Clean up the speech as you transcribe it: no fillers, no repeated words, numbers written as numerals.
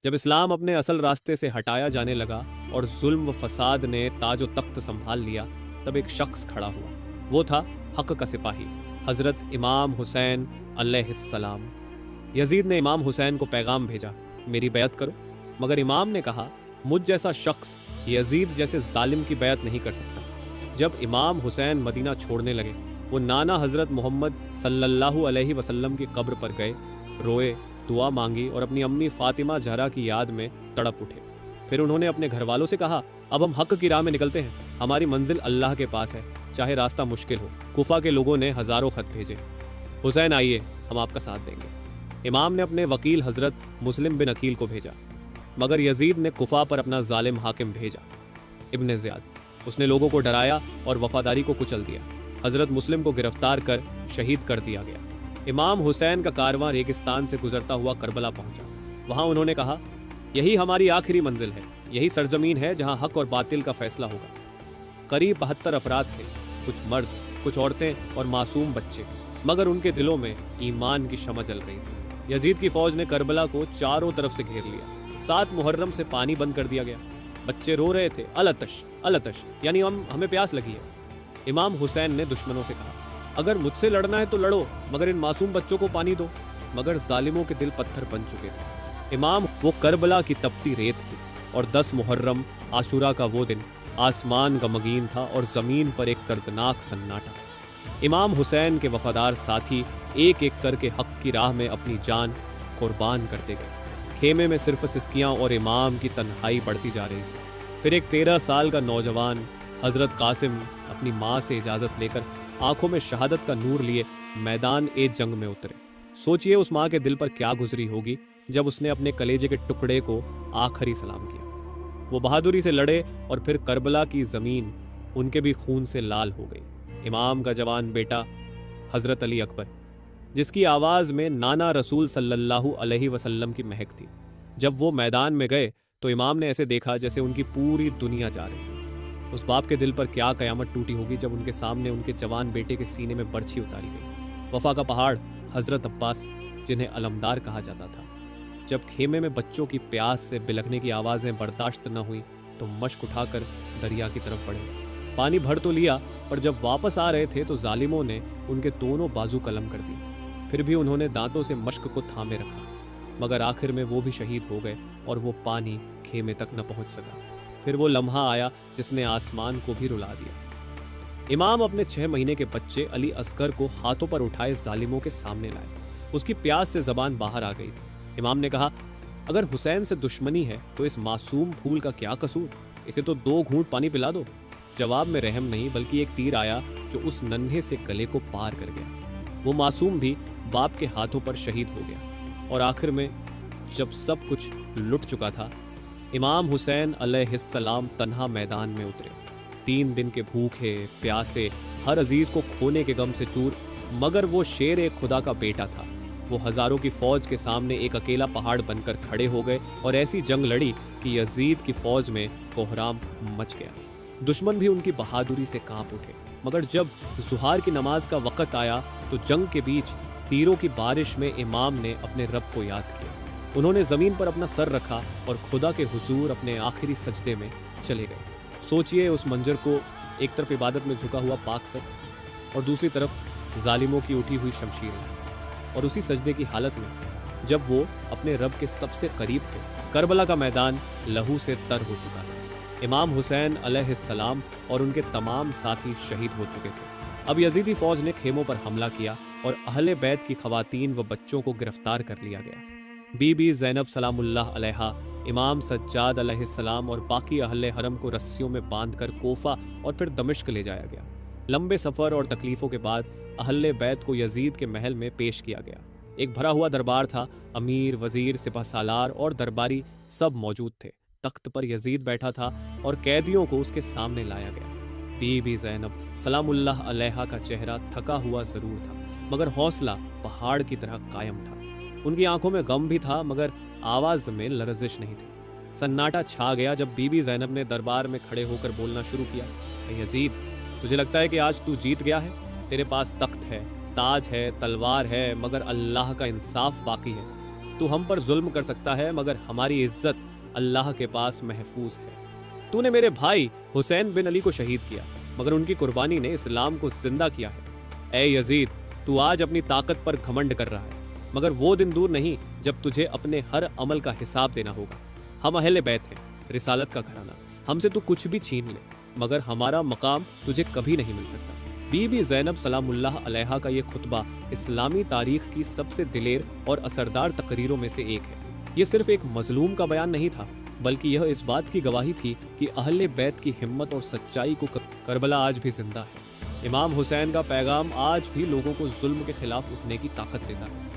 جب اسلام اپنے اصل راستے سے ہٹایا جانے لگا اور ظلم و فساد نے تاج و تخت سنبھال لیا، تب ایک شخص کھڑا ہوا۔ وہ تھا حق کا سپاہی، حضرت امام حسین علیہ السلام۔ یزید نے امام حسین کو پیغام بھیجا، میری بیعت کرو، مگر امام نے کہا، مجھ جیسا شخص یزید جیسے ظالم کی بیعت نہیں کر سکتا۔ جب امام حسین مدینہ چھوڑنے لگے، وہ نانا حضرت محمد صلی اللہ علیہ وسلم کی قبر پر گئے، روئے، دعا مانگی اور اپنی امی فاطمہ زہرا کی یاد میں تڑپ اٹھے۔ پھر انہوں نے اپنے گھر والوں سے کہا، اب ہم حق کی راہ میں نکلتے ہیں، ہماری منزل اللہ کے پاس ہے، چاہے راستہ مشکل ہو۔ کوفہ کے لوگوں نے ہزاروں خط بھیجے، حسین آئیے، ہم آپ کا ساتھ دیں گے۔ امام نے اپنے وکیل حضرت مسلم بن عقیل کو بھیجا، مگر یزید نے کوفہ پر اپنا ظالم حاکم بھیجا، ابن زیاد۔ اس نے لوگوں کو ڈرایا اور وفاداری کو کچل دیا۔ حضرت مسلم کو گرفتار کر شہید کر دیا گیا۔ امام حسین کا کارواں ریگستان سے گزرتا ہوا کربلا پہنچا۔ وہاں انہوں نے کہا، یہی ہماری آخری منزل ہے، یہی سرزمین ہے جہاں حق اور باطل کا فیصلہ ہوگا۔ قریب 72 افراد تھے، کچھ مرد، کچھ عورتیں اور معصوم بچے، مگر ان کے دلوں میں ایمان کی شمع جل رہی تھی۔ یزید کی فوج نے کربلا کو چاروں طرف سے گھیر لیا۔ 7 محرم سے پانی بند کر دیا گیا۔ بچے رو رہے تھے، الاتش الاتش، یعنی ہمیں پیاس لگی ہے۔ امام حسین نے دشمنوں سے کہا، اگر مجھ سے لڑنا ہے تو لڑو، مگر ان معصوم بچوں کو پانی دو۔ مگر ظالموں کے دل پتھر بن چکے تھے۔ امام وہ کربلا کی تپتی ریت تھی، اور 10 محرم عاشورہ کا وہ دن، آسمان غمگین تھا اور زمین پر ایک دردناک سناٹا۔ امام حسین کے وفادار ساتھی ایک ایک کر کے حق کی راہ میں اپنی جان قربان کرتے گئے۔ خیمے میں صرف سسکیاں اور امام کی تنہائی بڑھتی جا رہی تھی۔ پھر ایک 13 سال کا نوجوان حضرت قاسم اپنی ماں سے اجازت لے کر آنکھوں میں شہادت کا نور لیے میدان جنگ میں اترے۔ سوچئے اس ماں کے دل پر کیا گزری ہوگی جب اس نے اپنے کلیجے کے ٹکڑے کو آخری سلام کیا۔ وہ بہادری سے لڑے اور پھر کربلا کی زمین ان کے بھی خون سے لال ہو گئی۔ امام کا جوان بیٹا حضرت علی اکبر، جس کی آواز میں نانا رسول صلی اللہ علیہ وسلم کی مہک تھی، جب وہ میدان میں گئے تو امام نے ایسے دیکھا جیسے ان کی پوری دنیا جا رہی ہے۔ اس باپ کے دل پر کیا قیامت ٹوٹی ہوگی جب ان کے سامنے ان کے جوان بیٹے کے سینے میں برچھی اتاری گئی۔ وفا کا پہاڑ حضرت عباس، جنہیں علمدار کہا جاتا تھا، جب خیمے میں بچوں کی پیاس سے بلکنے کی آوازیں برداشت نہ ہوئی تو مشک اٹھا کر دریا کی طرف بڑھے۔ پانی بھر تو لیا، پر جب واپس آ رہے تھے تو ظالموں نے ان کے دونوں بازو قلم کر دی۔ پھر بھی انہوں نے دانتوں سے مشک کو تھامے رکھا، مگر آخر میں وہ بھی شہید ہو گئے اور وہ پانی خیمے تک نہ پہنچ سکا۔ پھر وہ لمحہ آیا جس نے آسمان کو بھی رلا دیا۔ امام اپنے 6 مہینے کے بچے علی اصغر کو ہاتھوں پر اٹھائے ظالموں کے سامنے لائے۔ اس کی پیاس سے زبان باہر آ گئی تھی۔ امام نے کہا، اگر حسین سے دشمنی ہے تو اس معصوم پھول کا کیا قصور؟ اسے تو 2 گھونٹ پانی پلا دو۔ جواب میں رحم نہیں بلکہ ایک تیر آیا جو اس ننھے سے گلے کو پار کر گیا۔ وہ معصوم بھی باپ کے ہاتھوں پر شہید ہو گیا۔ اور آخر میں جب سب کچھ لٹ چکا تھا، امام حسین علیہ السلام تنہا میدان میں اترے۔ 3 دن کے بھوکے پیاسے، ہر عزیز کو کھونے کے غم سے چور، مگر وہ شیر ایک خدا کا بیٹا تھا۔ وہ ہزاروں کی فوج کے سامنے ایک اکیلا پہاڑ بن کر کھڑے ہو گئے اور ایسی جنگ لڑی کہ یزید کی فوج میں کوہرام مچ گیا۔ دشمن بھی ان کی بہادری سے کانپ اٹھے، مگر جب ظہر کی نماز کا وقت آیا تو جنگ کے بیچ تیروں کی بارش میں امام نے اپنے رب کو یاد کیا۔ انہوں نے زمین پر اپنا سر رکھا اور خدا کے حضور اپنے آخری سجدے میں چلے گئے۔ سوچئے اس منظر کو، ایک طرف عبادت میں جھکا ہوا پاک سر اور دوسری طرف ظالموں کی اٹھی ہوئی شمشیریں، اور اسی سجدے کی حالت میں جب وہ اپنے رب کے سب سے قریب تھے، کربلا کا میدان لہو سے تر ہو چکا تھا۔ امام حسین علیہ السلام اور ان کے تمام ساتھی شہید ہو چکے تھے۔ اب یزیدی فوج نے خیموں پر حملہ کیا اور اہل بیت کی خواتین و بچوں کو گرفتار کر لیا گیا۔ بی بی زینب سلام اللہ علیہا، امام سجاد علیہ السلام اور باقی اہل حرم کو رسیوں میں باندھ کر کوفہ اور پھر دمشق لے جایا گیا۔ لمبے سفر اور تکلیفوں کے بعد اہل بیت کو یزید کے محل میں پیش کیا گیا۔ ایک بھرا ہوا دربار تھا، امیر، وزیر، سپہ سالار اور درباری سب موجود تھے۔ تخت پر یزید بیٹھا تھا اور قیدیوں کو اس کے سامنے لایا گیا۔ بی بی زینب سلام اللہ علیہا کا چہرہ تھکا ہوا ضرور تھا، مگر حوصلہ پہاڑ کی طرح قائم تھا۔ ان کی آنکھوں میں غم بھی تھا مگر آواز میں لرزش نہیں تھی۔ سناٹا چھا گیا جب بی بی زینب نے دربار میں کھڑے ہو کر بولنا شروع کیا، اے یزید، تجھے لگتا ہے کہ آج تو جیت گیا ہے؟ تیرے پاس تخت ہے، تاج ہے، تلوار ہے، مگر اللہ کا انصاف باقی ہے۔ تو ہم پر ظلم کر سکتا ہے مگر ہماری عزت اللہ کے پاس محفوظ ہے۔ تو نے میرے بھائی حسین بن علی کو شہید کیا مگر ان کی قربانی نے اسلام کو زندہ کیا ہے۔ اے یزید، تو آج اپنی طاقت پر گھمنڈ کر رہا ہے مگر وہ دن دور نہیں جب تجھے اپنے ہر عمل کا حساب دینا ہوگا۔ ہم اہل بیت ہیں، رسالت کا گھرانہ، ہم سے تو کچھ بھی چھین لے مگر ہمارا مقام تجھے کبھی نہیں مل سکتا۔ بی بی زینب سلام اللہ علیہا کا یہ خطبہ اسلامی تاریخ کی سب سے دلیر اور اثردار تقریروں میں سے ایک ہے۔ یہ صرف ایک مظلوم کا بیان نہیں تھا بلکہ یہ اس بات کی گواہی تھی کہ اہل بیت کی ہمت اور سچائی کو کربلا آج بھی زندہ ہے۔ امام حسین کا پیغام آج بھی لوگوں کو ظلم کے خلاف اٹھنے کی طاقت دیتا ہے۔